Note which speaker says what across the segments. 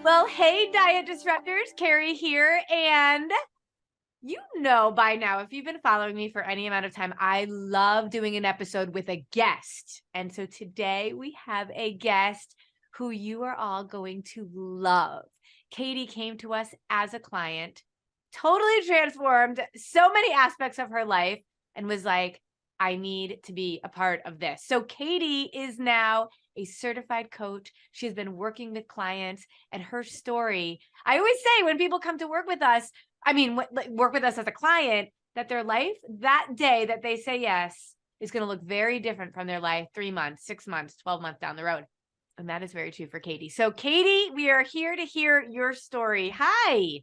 Speaker 1: Well, hey, Diet Disruptors, Carrie here. And you know by now, if you've been following me for any amount of time, I love doing an episode with a guest. And so today we have a guest who you are all going to love. Katie came to us as a client, totally transformed so many aspects of her life, and was like, I need to be a part of this. So Katie is now a certified coach. She's been working with clients, and her story, I always say when people come to work with us, work with us as a client, that their life that day that they say yes is going to look very different from their life 3 months, 6 months, 12 months down the road. And that is very true for Katie. So Katie, we are here to hear your story. Hi.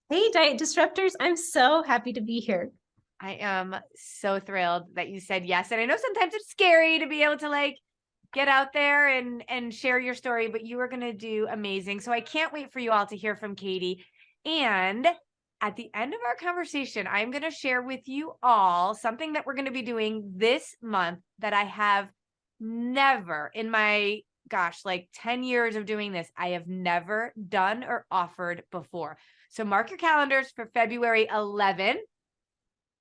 Speaker 2: Hey, Diet Disruptors. I'm so happy to be here.
Speaker 1: I am so thrilled that you said yes. And I know sometimes it's scary to be able to get out there and share your story, but you are going to do amazing. So I can't wait for you all to hear from Katie. And at the end of our conversation, I'm going to share with you all something that we're going to be doing this month that I have never in my 10 years of doing this, I have never done or offered before. So mark your calendars for February 11th.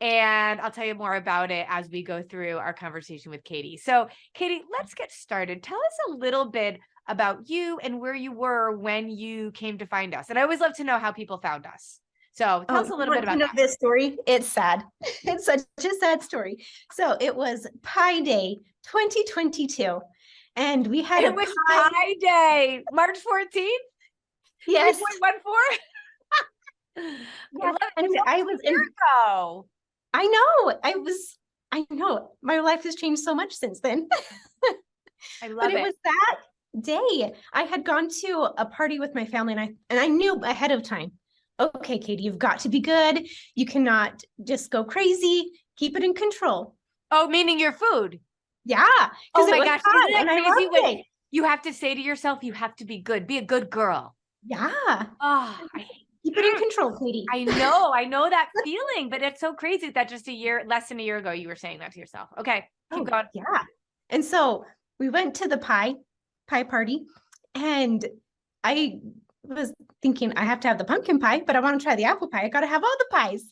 Speaker 1: And I'll tell you more about it as we go through our conversation with Katie. So Katie, let's get started. Tell us a little bit about you and where you were when you came to find us. And I always love to know how people found us. So tell us a little bit about that.
Speaker 2: This story. It's sad. It's such a sad story. So it was Pi Day 2022. And we had
Speaker 1: it was Pi Day, March 14th?
Speaker 2: Yes.
Speaker 1: 3.14?
Speaker 2: Yeah, and I was in
Speaker 1: ago.
Speaker 2: I know. My life has changed so much since then.
Speaker 1: I love it.
Speaker 2: It was that day. I had gone to a party with my family, and I knew ahead of time, okay, Katie, you've got to be good. You cannot just go crazy. Keep it in control.
Speaker 1: Oh, meaning your food.
Speaker 2: Yeah.
Speaker 1: Oh my gosh, isn't that crazy? When you have to say to yourself, you have to be good. Be a good girl.
Speaker 2: Yeah.
Speaker 1: Oh,
Speaker 2: keep it in control, Katie.
Speaker 1: I know that feeling, but it's so crazy that just less than a year ago, you were saying that to yourself. Okay, keep going.
Speaker 2: Yeah. And so we went to the pie party, and I was thinking I have to have the pumpkin pie, but I want to try the apple pie. I got to have all the pies.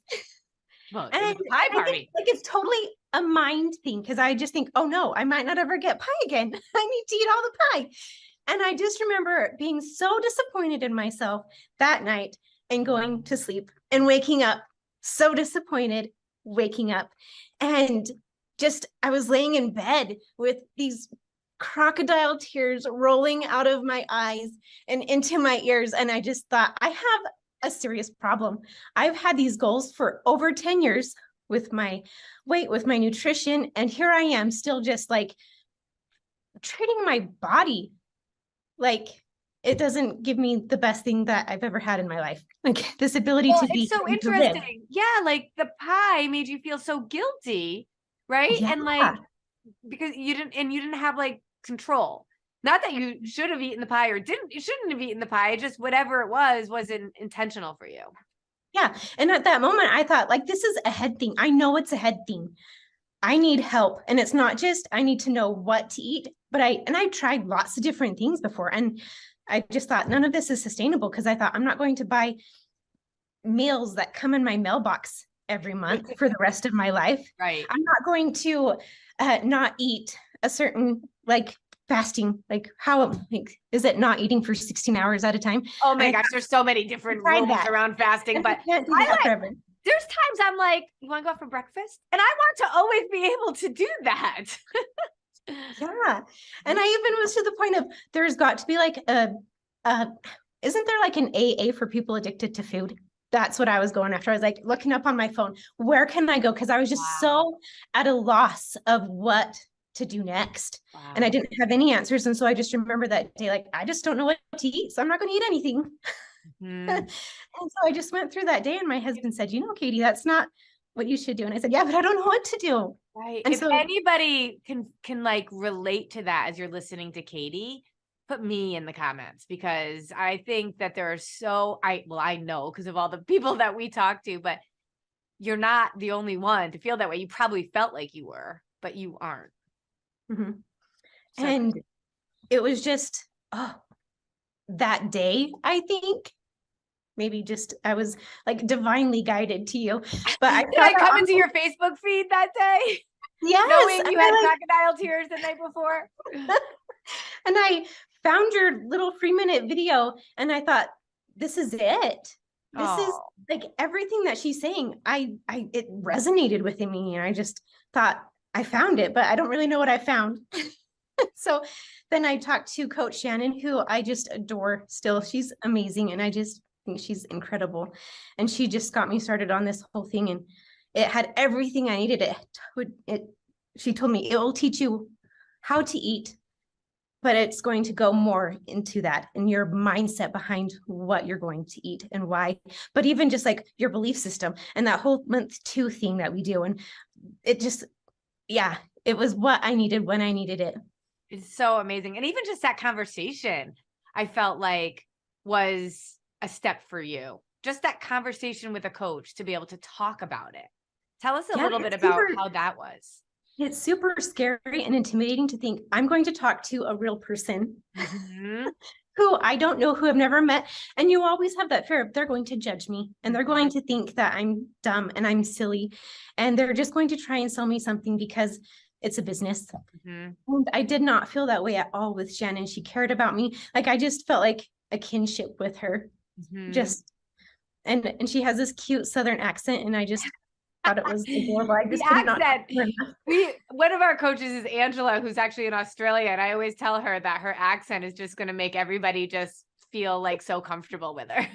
Speaker 1: Well, and pie party.
Speaker 2: It's totally a mind thing, because I just think, oh no, I might not ever get pie again. I need to eat all the pie. And I just remember being so disappointed in myself that night and going to sleep and waking up so disappointed, waking up. And I was laying in bed with these crocodile tears rolling out of my eyes and into my ears. And I just thought, I have a serious problem. I've had these goals for over 10 years with my weight, with my nutrition. And here I am still just treating my body like it doesn't give me the best thing that I've ever had in my life. This ability to be.
Speaker 1: It's so interesting. Yeah. The pie made you feel so guilty. Right.
Speaker 2: Yeah.
Speaker 1: And because you didn't have control. Not that you should have eaten the pie or you shouldn't have eaten the pie. Just whatever it wasn't intentional for you.
Speaker 2: Yeah. And at that moment I thought this is a head thing. I know it's a head thing. I need help. And it's not just, I need to know what to eat, but I tried lots of different things before. And I just thought none of this is sustainable, because I thought I'm not going to buy meals that come in my mailbox every month for the rest of my life.
Speaker 1: Right.
Speaker 2: I'm not going to not eat a certain fasting. How is it not eating for 16 hours at a time?
Speaker 1: Oh my gosh, there's so many different rules around fasting, but
Speaker 2: can't do that forever.
Speaker 1: There's times I'm like, you want to go out for breakfast? And I want to always be able to do that.
Speaker 2: Yeah. And I even was to the point of, there's got to be isn't there an AA for people addicted to food? That's what I was going after. I was looking up on my phone, where can I go? Because I was just so at a loss of what to do next. Wow. And I didn't have any answers. And so I just remember that day, I just don't know what to eat. So I'm not going to eat anything. Mm-hmm. And so I just went through that day, and my husband said, Katie, that's not what you should do. And I said, yeah, but I don't know what to do.
Speaker 1: Right. And if anybody can relate to that as you're listening to Katie, put me in the comments, because I think that there are I know because of all the people that we talk to, but you're not the only one to feel that way. You probably felt like you were, but you aren't.
Speaker 2: Mm-hmm. So, and it was just, that day, I think. Maybe just I was like divinely guided to you. But I
Speaker 1: Did
Speaker 2: saw
Speaker 1: I
Speaker 2: that
Speaker 1: come
Speaker 2: on,
Speaker 1: into your Facebook feed that day,
Speaker 2: yes,
Speaker 1: knowing
Speaker 2: and
Speaker 1: you had crocodile tears the night before?
Speaker 2: and I found your little 3-minute video and I thought, this is it. This is
Speaker 1: Oh,
Speaker 2: like everything that she's saying. It resonated within me. And I just thought I found it, but I don't really know what I found. So then I talked to Coach Shannon, who I just adore still. She's amazing. And I just think she's incredible. And she just got me started on this whole thing. And it had everything I needed. She told me it will teach you how to eat, but it's going to go more into that and your mindset behind what you're going to eat and why. But even just like your belief system and that whole month 2 thing that we do. And it just, yeah, it was what I needed when I needed it.
Speaker 1: it's so amazing. And even just that conversation, I felt like was a step for you. Just that conversation with a coach to be able to talk about it. Tell us a
Speaker 2: Yeah,
Speaker 1: little bit about how that was.
Speaker 2: it's super scary and intimidating to think I'm going to talk to a real person
Speaker 1: Mhm.
Speaker 2: who I don't know, who I've never met. And you always have that fear of they're going to judge me and they're going to think that I'm dumb and I'm silly. And they're just going to try and sell me something because it's a business.
Speaker 1: Mhm.
Speaker 2: And I did not feel that way at all with Shannon. She cared about me. Like I just felt like a kinship with her.
Speaker 1: Mhm.
Speaker 2: Just and she has this cute Southern accent, and I just thought it was adorable. I
Speaker 1: The
Speaker 2: just could not
Speaker 1: accent.
Speaker 2: talk to her enough.
Speaker 1: One of our coaches is Angela, who's actually in Australia, and I always tell her that her accent is just going to make everybody just feel like so comfortable with her.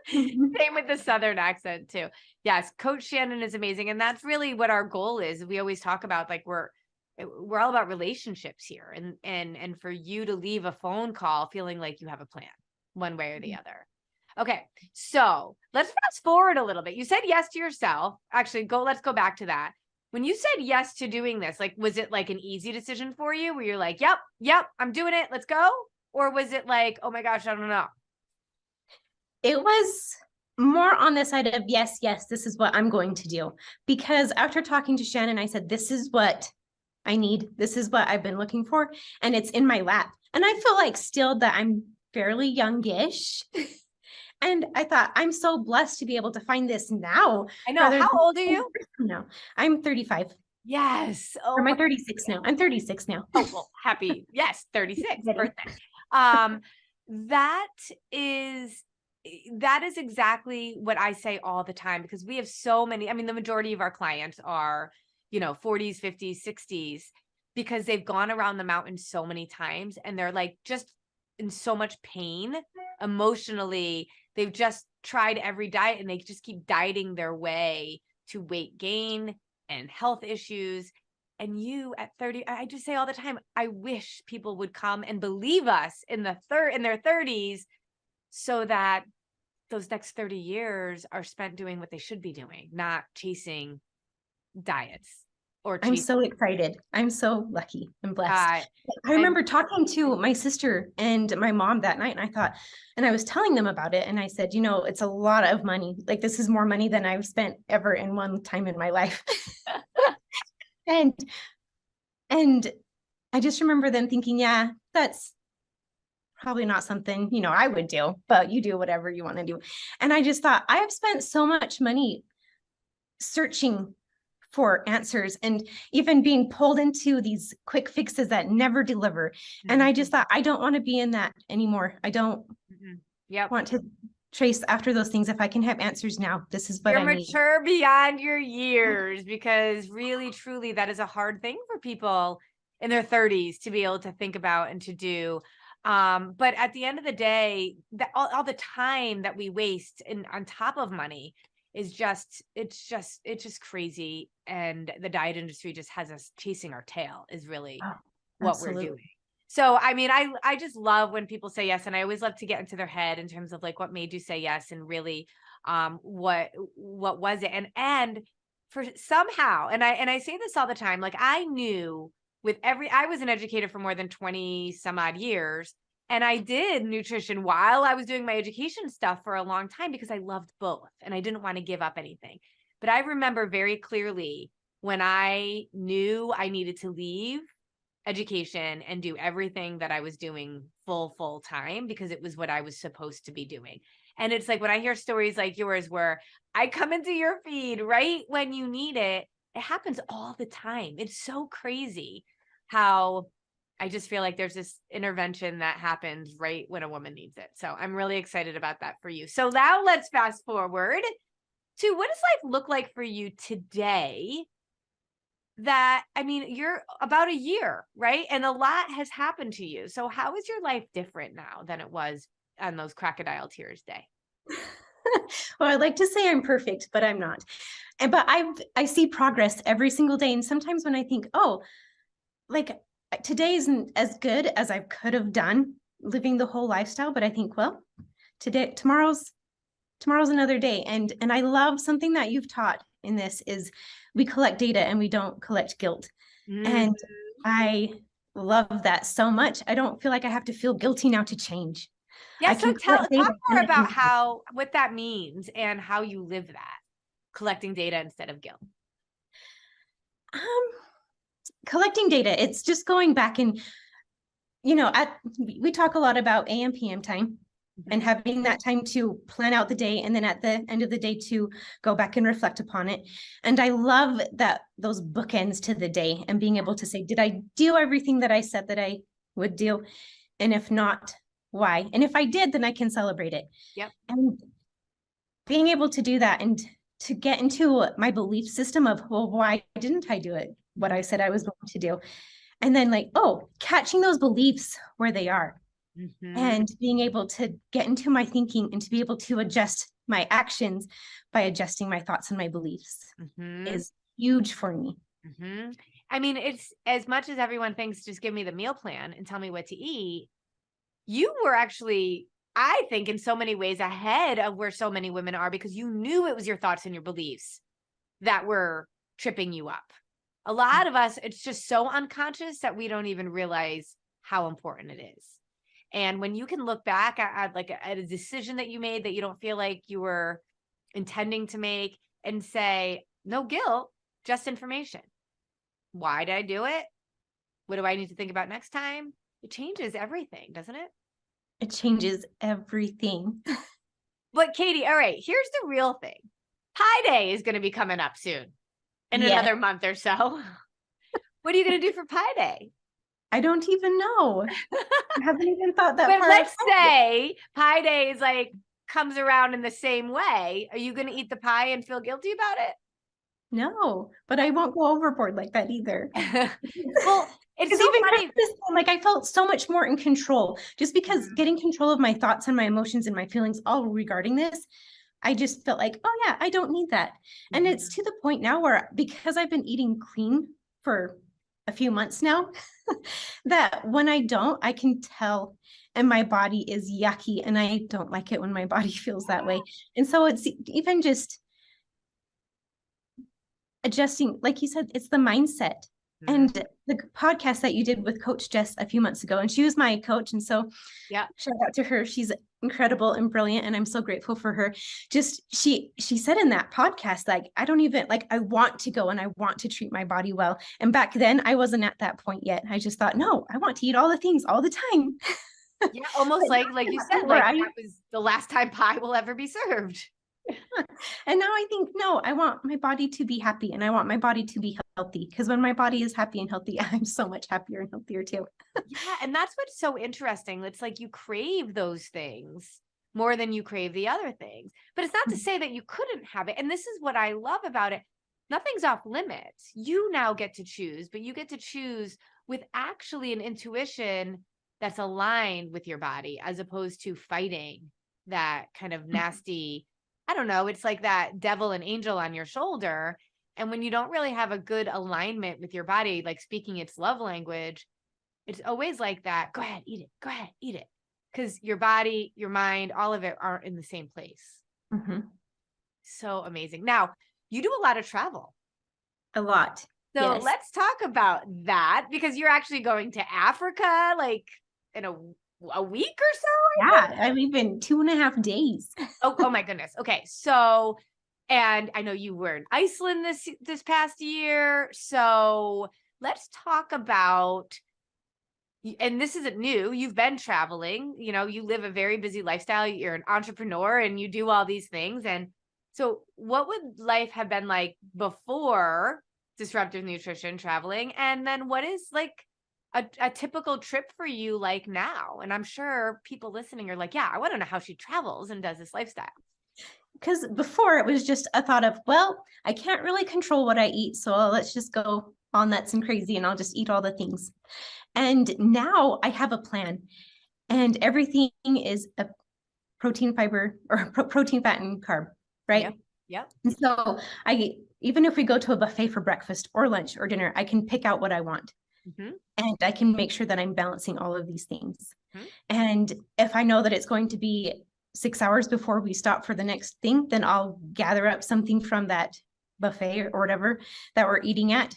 Speaker 1: Same with the Southern accent too. Yes, Coach Shannon is amazing, and that's really what our goal is. We always talk about like we're all about relationships here, and for you to leave a phone call feeling like you have a plan, one way or the other. Okay, so let's fast forward a little bit. You said yes to yourself. Actually, let's go back to that. When you said yes to doing this, like, was it like an easy decision for you where you're like, yep, I'm doing it, let's go? Or was it like, oh my gosh, I don't know?
Speaker 2: It was more on the side of yes, this is what I'm going to do. Because after talking to Shannon, I said, this is what I need. This is what I've been looking for. And it's in my lap. And I feel like still that I'm fairly youngish. And I thought, I'm so blessed to be able to find this now.
Speaker 1: I know. How old are you?
Speaker 2: No, I'm 35.
Speaker 1: Yes.
Speaker 2: Or
Speaker 1: Oh
Speaker 2: am I
Speaker 1: my
Speaker 2: 36 now? I'm 36 now.
Speaker 1: Oh, well, happy, yes, 36 birthday. That is exactly what I say all the time, because we have so many, I mean, the majority of our clients are, 40s, 50s, 60s, because they've gone around the mountain so many times and they're like just in so much pain emotionally. They've just tried every diet and they just keep dieting their way to weight gain and health issues. And you at 30, I just say all the time, I wish people would come and believe us in their 30s, so that those next 30 years are spent doing what they should be doing, not chasing diets or
Speaker 2: I'm
Speaker 1: chasing.
Speaker 2: so excited. I'm so lucky and blessed. I
Speaker 1: I'm-
Speaker 2: remember talking to my sister and my mom that night, and I thought, and I was telling them about it, and I said, it's a lot of money. Like, this is more money than I've spent ever in one time in my life. And I just remember them thinking, yeah, that's probably not something, I would do, but you do whatever you want to do. And I just thought, I have spent so much money searching for answers and even being pulled into these quick fixes that never deliver. And I just thought, I don't want to be in that anymore. I don't want to trace after those things. If I can have answers now, this is what
Speaker 1: You're
Speaker 2: I need.
Speaker 1: mature beyond your years, because really, truly, that is a hard thing for people in their 30s to be able to think about and to do. But at the end of the day, that all the time that we waste on top of money is it's just crazy. And the diet industry just has us chasing our tail is really what we're doing. So, I mean, I just love when people say yes, and I always love to get into their head in terms of like, what made you say yes, and really, what was it? And for somehow, and I say this all the time, like I knew I was an educator for more than 20 some odd years, and I did nutrition while I was doing my education stuff for a long time because I loved both and I didn't want to give up anything. But I remember very clearly when I knew I needed to leave education and do everything that I was doing full time because it was what I was supposed to be doing. And it's like when I hear stories like yours where I come into your feed right when you need it, it happens all the time. It's so crazy how I just feel like there's this intervention that happens right when a woman needs it. So I'm really excited about that for you. So now let's fast forward to what does life look like for you today? That, I mean, you're about a year, right? And a lot has happened to you. So how is your life different now than it was on those crocodile tears day?
Speaker 2: Well, I'd like to say I'm perfect, but I'm not. But I see progress every single day. And sometimes when I think, oh, like today isn't as good as I could have done living the whole lifestyle, but I think, well, tomorrow's another day. And I love something that you've taught in this is we collect data and we don't collect guilt. And I love that so much. I don't feel like I have to feel guilty now to change.
Speaker 1: Yeah, so talk more about
Speaker 2: and
Speaker 1: what that means and how you live that, collecting data instead of guilt.
Speaker 2: Collecting data, it's just going back and, we talk a lot about AM, PM time and having that time to plan out the day. And then at the end of the day to go back and reflect upon it. And I love that those bookends to the day and being able to say, did I do everything that I said that I would do? And if not, why? And if I did, then I can celebrate it.
Speaker 1: Yep.
Speaker 2: And being able to do that and to get into my belief system of, well, why didn't I do it? What I said I was going to do. And then catching those beliefs where they are and being able to get into my thinking and to be able to adjust my actions by adjusting my thoughts and my beliefs is huge for me.
Speaker 1: I mean, it's as much as everyone thinks, just give me the meal plan and tell me what to eat. You were actually, I think, in so many ways ahead of where so many women are because you knew it was your thoughts and your beliefs that were tripping you up. A lot of us, it's just so unconscious that we don't even realize how important it is. And when you can look back at a decision that you made that you don't feel like you were intending to make and say, no guilt, just information. Why did I do it? What do I need to think about next time? It changes everything, doesn't it?
Speaker 2: It changes everything.
Speaker 1: But Katie, all right, here's the real thing. Pie Day is going to be coming up soon in another month or so. What are you going to do for Pie Day?
Speaker 2: I don't even know. I haven't even thought that
Speaker 1: but
Speaker 2: far.
Speaker 1: Let's say Pie Day is comes around in the same way. Are you going to eat the pie and feel guilty about it?
Speaker 2: No, but I won't go overboard like that either.
Speaker 1: Well, it's so
Speaker 2: even
Speaker 1: funny.
Speaker 2: This time, I felt so much more in control just because getting control of my thoughts and my emotions and my feelings all regarding this, I just felt like, oh yeah, I don't need that. And it's to the point now where because I've been eating clean for a few months now, that when I don't, I can tell and my body is yucky and I don't like it when my body feels that way. And so it's even just adjusting, like you said, it's the mindset. And the podcast that you did with Coach Jess a few months ago, and she was my coach. And so shout out to her. She's incredible and brilliant. And I'm so grateful for her. Just, she said in that podcast, I don't even I want to go and I want to treat my body well. And back then I wasn't at that point yet. I just thought, no, I want to eat all the things all the time.
Speaker 1: Yeah. Almost like you said, that was the last time pie will ever be served.
Speaker 2: And now I think, no, I want my body to be happy and I want my body to be healthy because when my body is happy and healthy, I'm so much happier and healthier too.
Speaker 1: Yeah. And that's what's so interesting. It's you crave those things more than you crave the other things, but it's not to say that you couldn't have it. And this is what I love about it. Nothing's off limits. You now get to choose, but you get to choose with actually an intuition that's aligned with your body as opposed to fighting that kind of nasty, I don't know, it's like that devil and angel on your shoulder. And when you don't really have a good alignment with your body, speaking its love language, it's always like that. Go ahead, eat it. Go ahead, eat it. Because your body, your mind, all of it aren't in the same place. So amazing. Now, you do a lot of travel.
Speaker 2: A lot.
Speaker 1: So let's talk about that because you're actually going to Africa in a week or so?
Speaker 2: Yeah, I've been 2.5 days.
Speaker 1: Oh my goodness. Okay. So, and I know you were in Iceland this past year. So let's talk about and this isn't new. You've been traveling, you live a very busy lifestyle. You're an entrepreneur and you do all these things. And so what would life have been like before disruptive nutrition traveling? And then what is like a typical trip for you like now? And I'm sure people listening are like, yeah, I want to know how she travels and does this lifestyle.
Speaker 2: Because before it was just a thought of, well, I can't really control what I eat, so let's just go all nuts and crazy and I'll just eat all the things. And now I have a plan, and everything is a protein, fiber, or protein, fat, and carb, right?
Speaker 1: Yep. Yep.
Speaker 2: And so even if we go to a buffet for breakfast or lunch or dinner, I can pick out what I want.
Speaker 1: Mm-hmm.
Speaker 2: And I can make sure that I'm balancing all of these things.
Speaker 1: Mm-hmm.
Speaker 2: And if I know that it's going to be 6 hours before we stop for the next thing, then I'll gather up something from that buffet or whatever that we're eating at,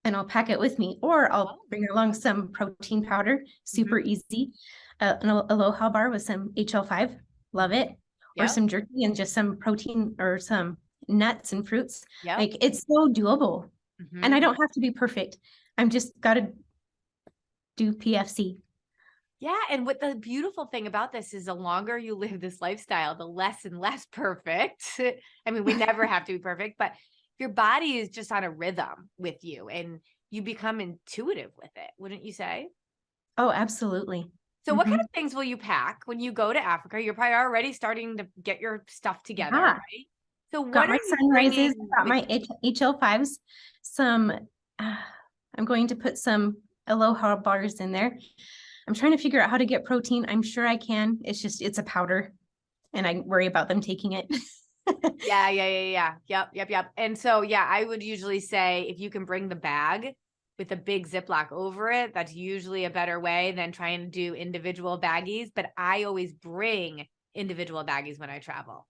Speaker 2: and I'll pack it with me, or I'll bring along some protein powder, super easy, an Aloha bar with some HL5, love it, or some jerky and just some protein or some nuts and fruits. Like, it's so doable, and I don't have to be perfect. I'm just got to do PFC.
Speaker 1: Yeah. And what the beautiful thing about this is, the longer you live this lifestyle, the less and less perfect. I mean, we never have to be perfect, but your body is just on a rhythm with you and you become intuitive with it, wouldn't you say?
Speaker 2: Oh, absolutely.
Speaker 1: So what kind of things will you pack when you go to Africa? You're probably already starting to get your stuff together, right? So what
Speaker 2: got
Speaker 1: are
Speaker 2: my
Speaker 1: you
Speaker 2: sunrises,
Speaker 1: bringing
Speaker 2: got my HL5s, some, I'm going to put some Aloha bars in there. I'm trying to figure out how to get protein. I'm sure I can. It's a powder and I worry about them taking it.
Speaker 1: Yeah. Yep. And so, yeah, I would usually say if you can bring the bag with a big Ziploc over it, that's usually a better way than trying to do individual baggies. But I always bring individual baggies when I travel,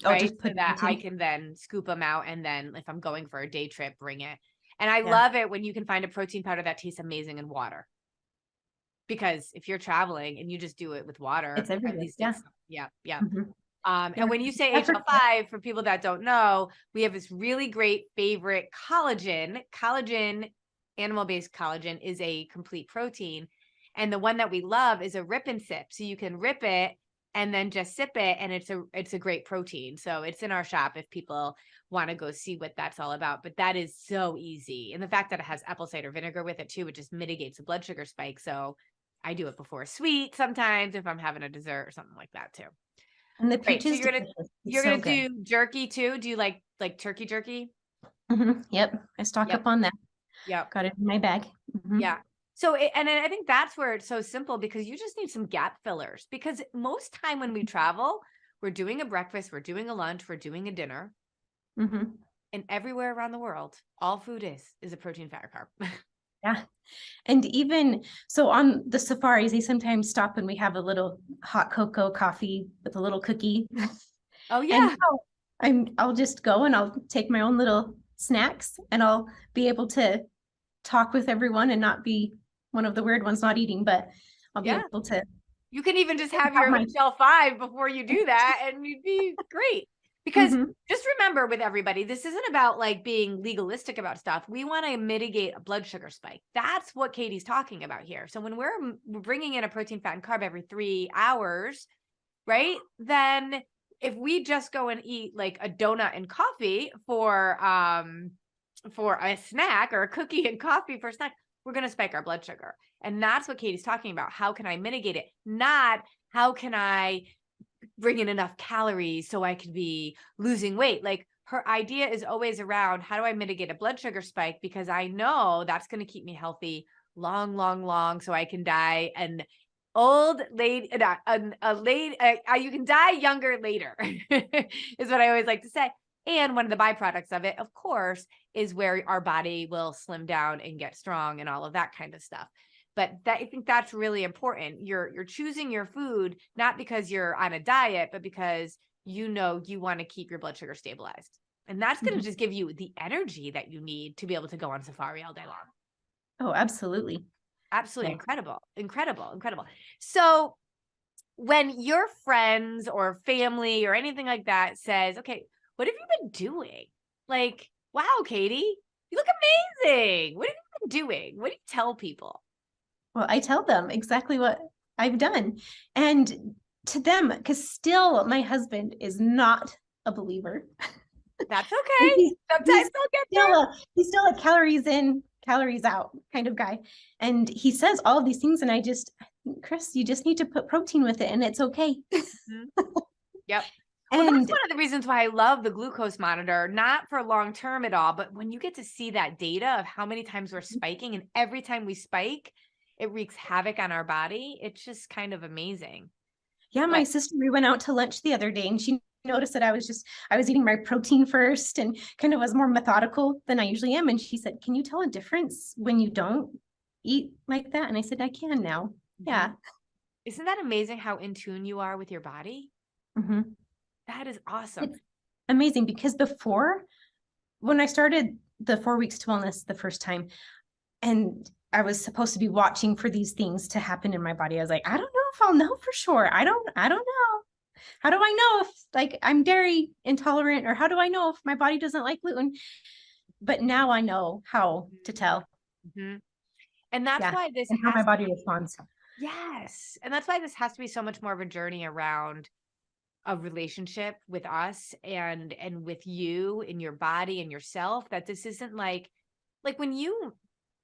Speaker 1: right?
Speaker 2: Just put
Speaker 1: so that I can then scoop them out. And then if I'm going for a day trip, bring it. And I love it when you can find a protein powder that tastes amazing in water. Because if you're traveling and you just do it with water,
Speaker 2: it's
Speaker 1: at
Speaker 2: everywhere.
Speaker 1: least yeah.
Speaker 2: And
Speaker 1: when you say HL5, for people that don't know, we have this really great favorite collagen. Collagen, animal-based collagen, is a complete protein. And the one that we love is a rip and sip. So you can rip it and then just sip it, and it's a great protein. So it's in our shop if people want to go see what that's all about. But that is so easy. And the fact that it has apple cider vinegar with it too, it just mitigates the blood sugar spike. So I do it before a sweet sometimes if I'm having a dessert or something like that too.
Speaker 2: And the
Speaker 1: Right. So
Speaker 2: peaches,
Speaker 1: you're gonna do jerky too. Do you like turkey jerky?
Speaker 2: Yep. I stock up on that.
Speaker 1: Yep.
Speaker 2: Got it in my bag.
Speaker 1: Yeah. So, and I think that's where it's so simple, because you just need some gap fillers, because most time when we travel, we're doing a breakfast, we're doing a lunch, we're doing a dinner. And everywhere around the world, all food is a protein, fat, or carb.
Speaker 2: Yeah. And even so on the safaris, they sometimes stop and we have a little hot cocoa coffee with a little cookie.
Speaker 1: Oh yeah.
Speaker 2: And I'll just go and I'll take my own little snacks and I'll be able to talk with everyone and not be one of the weird ones not eating, but I'll be able to.
Speaker 1: You can even just have your HL5 before you do that and you'd be great. Because just remember, with everybody, this isn't about like being legalistic about stuff. We want to mitigate a blood sugar spike. That's what Katie's talking about here. So when we're bringing in a protein, fat, and carb every 3 hours, right? Then if we just go and eat like a donut and coffee for a snack, or a cookie and coffee for a snack, we're going to spike our blood sugar. And that's what Katie's talking about. How can I mitigate it? Not how can I bring in enough calories so I could be losing weight. Like, her idea is always around, how do I mitigate a blood sugar spike? Because I know that's going to keep me healthy long, so I can die an old lady, you can die younger later is what I always like to say. And one of the byproducts of it, of course, is where our body will slim down and get strong and all of that kind of stuff. But I think that's really important. You're choosing your food, not because you're on a diet, but because you want to keep your blood sugar stabilized. And that's going to just give you the energy that you need to be able to go on safari all day long.
Speaker 2: Oh, absolutely.
Speaker 1: Absolutely. Yeah. Incredible. So when your friends or family or anything like that says, okay, what have you been doing? Like, wow, Katie, you look amazing. What have you been doing? What do you tell people?
Speaker 2: Well, I tell them exactly what I've done. And to them, because still my husband is not a believer.
Speaker 1: That's
Speaker 2: And
Speaker 1: okay. Sometimes they'll get there.
Speaker 2: he's still a calories in, calories out kind of guy. And he says all of these things. And Chris, you just need to put protein with it and it's okay.
Speaker 1: Mhm. Yep. Well, that's
Speaker 2: And
Speaker 1: one of the reasons why I love the glucose monitor, not for long term at all, but when you get to see that data of how many times we're spiking, and every time we spike, it wreaks havoc on our body. It's just kind of amazing.
Speaker 2: yeah, my
Speaker 1: But
Speaker 2: sister, we went out to lunch the other day and she noticed that I was eating my protein first and kind of was more methodical than I usually am. And she said, can you tell a difference when you don't eat like that? And I said, I can now. Yeah.
Speaker 1: isn't that amazing how in tune you are with your body?
Speaker 2: Mm-hmm.
Speaker 1: That is awesome.
Speaker 2: It's amazing because before, when I started the 4 weeks to wellness the first time, and I was supposed to be watching for these things to happen in my body, I was like, I don't know if I'll know for sure. I don't know. How do I know if like I'm dairy intolerant, or how do I know if my body doesn't like gluten? But now I know how to tell.
Speaker 1: Mm-hmm. And that's
Speaker 2: Yeah.
Speaker 1: why this
Speaker 2: And how my
Speaker 1: has to
Speaker 2: body
Speaker 1: be,
Speaker 2: responds.
Speaker 1: yes. And that's why this has to be so much more of a journey around a relationship with us and with you and your body and yourself, that this isn't like when you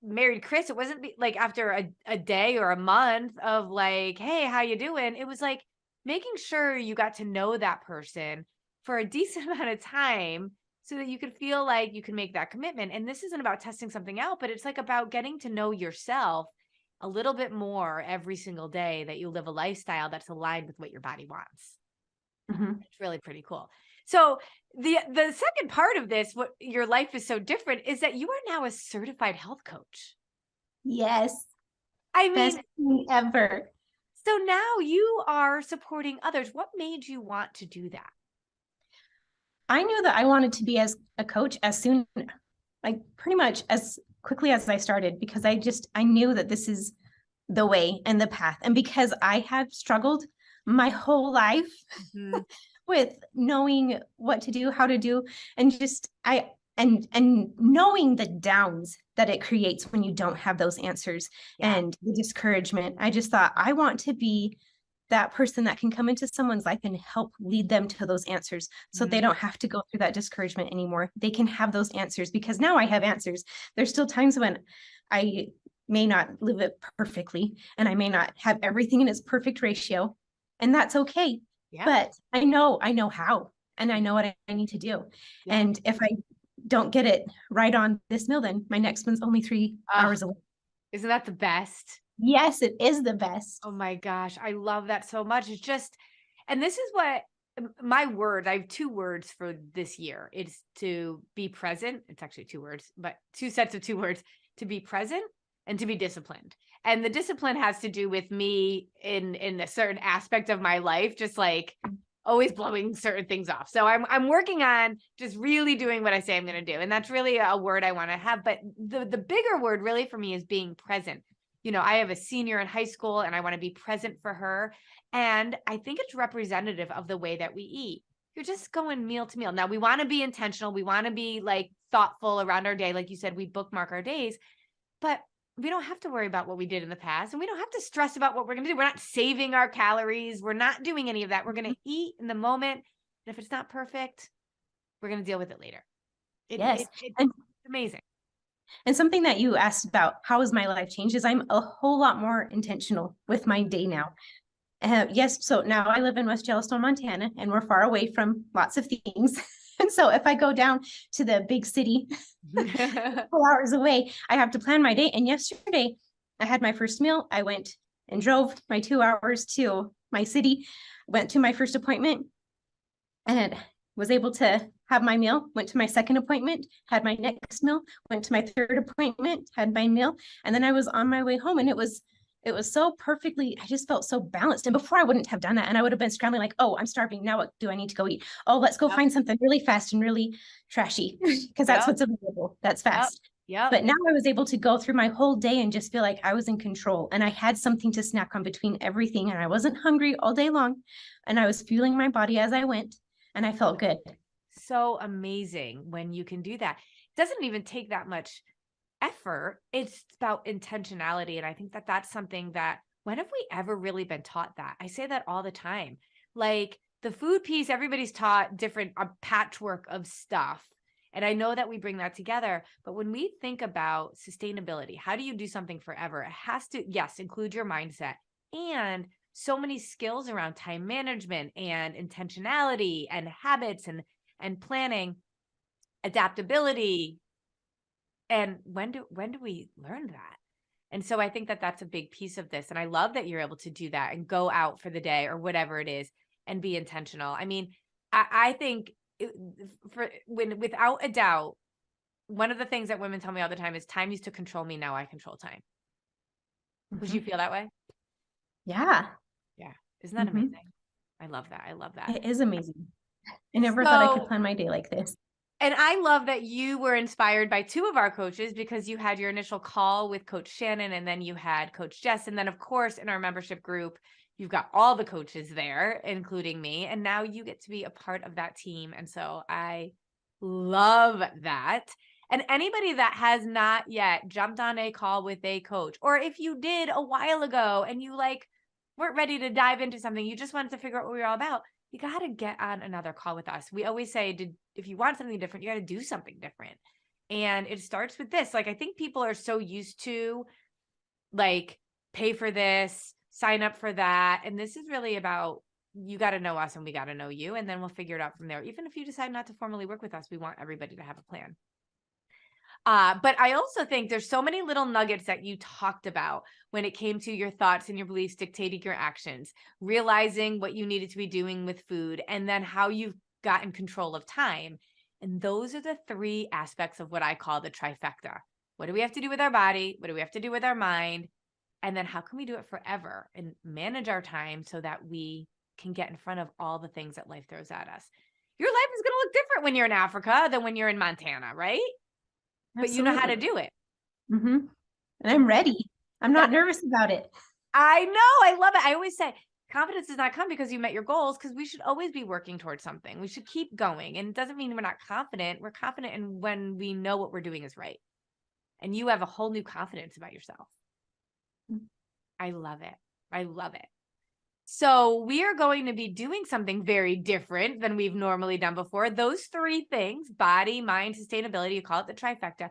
Speaker 1: married Chris, it wasn't like after a day or a month of like, hey, how you doing? It was like making sure you got to know that person for a decent amount of time so that you could feel like you can make that commitment. And this isn't about testing something out, but it's like about getting to know yourself a little bit more every single day, that you live a lifestyle that's aligned with what your body wants.
Speaker 2: Mm-hmm.
Speaker 1: It's really pretty cool. So the second part of this, what your life is so different, is that you are now a certified health coach.
Speaker 2: Yes.
Speaker 1: I
Speaker 2: Best
Speaker 1: mean,
Speaker 2: thing ever.
Speaker 1: so now you are supporting others. What made you want to do that?
Speaker 2: I knew that I wanted to be as a coach as soon, like pretty much as quickly as I started, because I knew that this is the way and the path. And because I have struggled my whole life
Speaker 1: Mhm.
Speaker 2: with knowing what to do, how to do, and just and knowing the downs that it creates when you don't have those answers,
Speaker 1: Yeah.
Speaker 2: and the discouragement. I just thought I want to be that person that can come into someone's life and help lead them to those answers, so they
Speaker 1: Mhm.
Speaker 2: don't have to go through that discouragement anymore. They can have those answers, because now I have answers. There's still times when I may not live it perfectly and I may not have everything in its perfect ratio, and that's okay.
Speaker 1: Yeah.
Speaker 2: But I know how, and I know what I need to do.
Speaker 1: Yeah.
Speaker 2: And if I don't get it right on this meal, then my next one's only 3 hours away.
Speaker 1: Isn't that the best?
Speaker 2: Yes, it is the best.
Speaker 1: Oh my gosh, I love that so much. It's just, and this is what my word, I have two words for this year. It's to be present. It's actually two words, but two sets of two words: to be present and to be disciplined. And the discipline has to do with me in a certain aspect of my life, just like always blowing certain things off. So I'm working on just really doing what I say I'm going to do. And that's really a word I want to have. But the bigger word really for me is being present. You know, I have a senior in high school and I want to be present for her. And I think it's representative of the way that we eat. You're just going meal to meal. Now, we want to be intentional. We want to be like thoughtful around our day. Like you said, we bookmark our days, but we don't have to worry about what we did in the past. And we don't have to stress about what we're going to do. We're not saving our calories. We're not doing any of that. We're going to eat in the moment. And if it's not perfect, we're going to deal with it later.
Speaker 2: Yes.
Speaker 1: It's
Speaker 2: And
Speaker 1: amazing.
Speaker 2: something that you asked about, how has my life changed, is I'm a whole lot more intentional with my day now. Yes, so now I live in West Yellowstone, Montana, and we're far away from lots of things. And so if I go down to the big city, a couple hours away, I have to plan my day. And yesterday I had my first meal. I went and drove my 2 hours to my city, went to my first appointment, and was able to have my meal, went to my second appointment, had my next meal, went to my third appointment, had my meal, and then I was on my way home. And it was so perfectly, I just felt so balanced. And before I wouldn't have done that. And I would have been scrambling like, oh, I'm starving. Now what do I need to go eat? Oh, let's go find something really fast and really trashy, because that's what's available. That's fast.
Speaker 1: Yep.
Speaker 2: But now I was able to go through my whole day and just feel like I was in control, and I had something to snack on between everything, and I wasn't hungry all day long, and I was fueling my body as I went, and I felt good.
Speaker 1: So amazing when you can do that. It doesn't even take that much effort. It's about intentionality. And I think that that's something that, when have we ever really been taught that? I say that all the time. Like the food piece, everybody's taught different, a patchwork of stuff. And I know that we bring that together, but when we think about sustainability, how do you do something forever? It has to, yes, include your mindset and so many skills around time management and intentionality and habits and planning, adaptability. And when do we learn that? And so I think that that's a big piece of this. And I love that you're able to do that and go out for the day or whatever it is and be intentional. I mean, I think without a doubt, one of the things that women tell me all the time is time used to control me. Now I control time. Would you feel that way?
Speaker 2: Yeah.
Speaker 1: Yeah. Isn't that amazing? I love that. I love that.
Speaker 2: It is amazing. I never thought I could plan my day like this.
Speaker 1: And I love that you were inspired by two of our coaches, because you had your initial call with Coach Shannon, and then you had Coach Jess. And then, of course, in our membership group, you've got all the coaches there, including me. And now you get to be a part of that team. And so I love that. And anybody that has not yet jumped on a call with a coach, or if you did a while ago and you weren't ready to dive into something, you just wanted to figure out what we were all about, you got to get on another call with us. We always say, if you want something different, you got to do something different. And it starts with this. Like, I think people are so used to pay for this, sign up for that. And this is really about, you got to know us and we got to know you. And then we'll figure it out from there. Even if you decide not to formally work with us, we want everybody to have a plan. But I also think there's so many little nuggets that you talked about when it came to your thoughts and your beliefs dictating your actions, realizing what you needed to be doing with food, and then how you've gotten control of time. And those are the three aspects of what I call the trifecta. What do we have to do with our body? What do we have to do with our mind? And then how can we do it forever and manage our time so that we can get in front of all the things that life throws at us? Your life is going to look different when you're in Africa than when you're in Montana, right? But you know how to do it.
Speaker 2: And I'm ready. I'm not nervous about it.
Speaker 1: I know. I love it. I always say confidence does not come because you met your goals, because we should always be working towards something. We should keep going. And it doesn't mean we're not confident. We're confident in when we know what we're doing is right. And you have a whole new confidence about yourself. I love it. I love it. So we are going to be doing something very different than we've normally done before. Those three things, body, mind, sustainability, you call it the trifecta.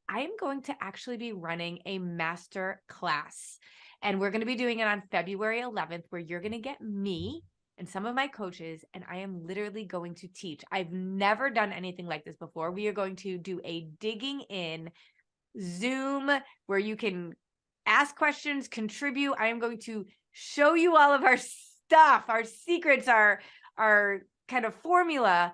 Speaker 1: I am going to actually be running a master class, and we're going to be doing it on February 11th, where you're going to get me and some of my coaches, and I am literally going to teach. I've never done anything like this before. We are going to do a digging in Zoom where you can ask questions, contribute. I am going to show you all of our stuff, our secrets, our kind of formula,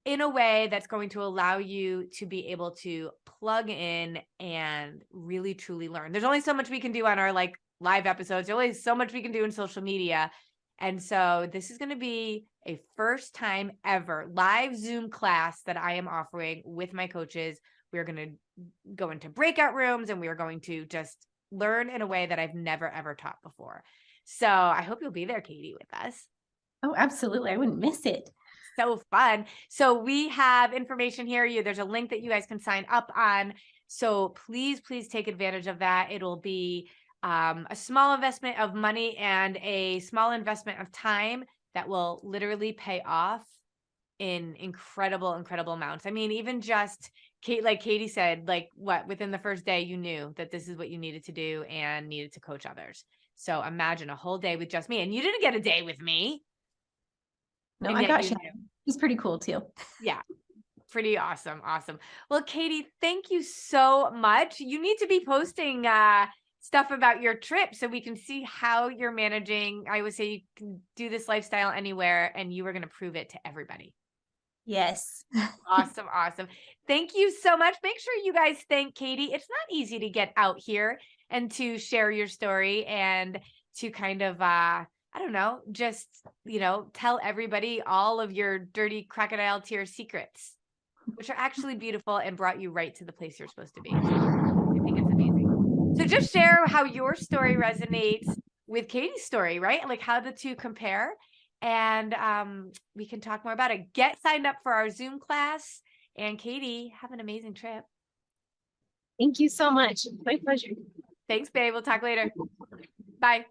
Speaker 1: in a way that's going to allow you to be able to plug in and really truly learn. There's only so much we can do on our live episodes. There's only so much we can do in social media. And so this is going to be a first time ever live Zoom class that I am offering with my coaches. We're going to go into breakout rooms and we are going to just learn in a way that I've never, ever taught before. So I hope you'll be there, Katie, with us.
Speaker 2: Oh, absolutely. I wouldn't miss it.
Speaker 1: So fun. So we have information here. There's a link that you guys can sign up on. So please take advantage of that. It'll be a small investment of money and a small investment of time that will literally pay off in incredible amounts. I mean, even just like Katie said, within the first day, you knew that this is what you needed to do and needed to coach others. So imagine a whole day with just me, and you didn't get a day with me.
Speaker 2: No, I got you. He's pretty cool too.
Speaker 1: Yeah. Pretty awesome. Well, Katie, thank you so much. You need to be posting stuff about your trip so we can see how you're managing. I would say you can do this lifestyle anywhere, and you are going to prove it to everybody.
Speaker 2: Yes.
Speaker 1: Awesome. Thank you so much. Make sure you guys thank Katie. It's not easy to get out here and to share your story and to kind of, just, tell everybody all of your dirty crocodile tear secrets, which are actually beautiful and brought you right to the place you're supposed to be. I think it's amazing. So just share how your story resonates with Katie's story, right? Like how the two compare. And we can talk more about it. Get signed up for our Zoom class. And Katie, have an amazing trip.
Speaker 2: Thank you so much. My pleasure.
Speaker 1: Thanks, babe. We'll talk later. Bye.